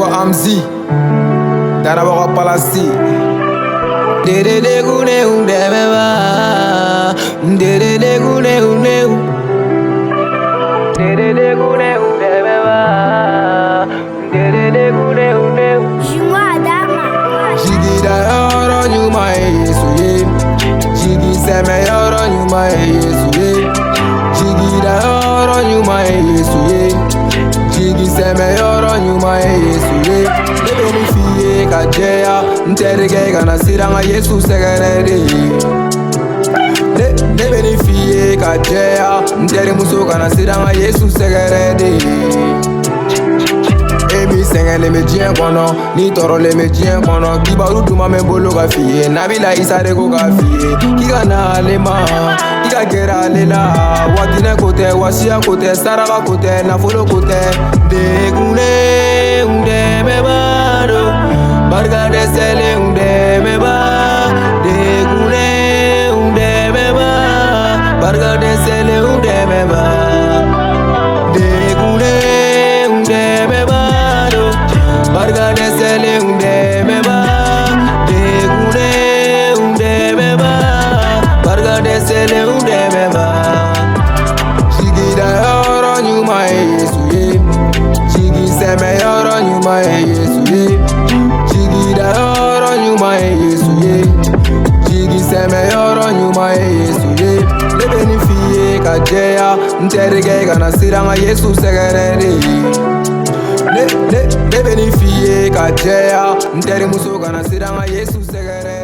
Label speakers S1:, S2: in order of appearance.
S1: Go Amzy, Darabara Palasi.
S2: Dede gune undebeba, dede gune uneu. Dede gune undebeba, dede gune uneu.
S1: Djigi da yoro nyuma Yesu ye. Djigi seme yoro nyuma Yesu ye. Djigi da yoro nyuma Yesu ye. Djigi seme yoro nyuma Yesu ye. Lebe ni fiye kajeya, nterige kana siranga Yesu segerede. Lebe ni fiye kajeya, nteri muso kana siranga Yesu segerede. Emi sengele me dien kono, ni toro le me dien kono. Kibaru duma me bolo ka fiye, nabila isare ko ka fiye. Kika na alema, kika gera lela. Watine kote, wasia kote, saraba kote, nafolo kote. Degune unde me baro, barga de sele unde me ba. Degune unde me ba, barga de sele unde me ba. Degune unde me ba. Barga de sele unde me ba, degune unde me ba, barga de sele unde me ba. Djigi da yoro nyuma Yesu ye, Djigi seme yoro nyuma Yesu ye. Djigi da yoro nyuma Yesu ye, Djigi seme yoro nyuma Yesu ye. Lebe ni fiye kajeya, nterige kana siranga Yesu segerede. Lebe ni fiye kajeya, nteri muso kana siranga Yesu segere.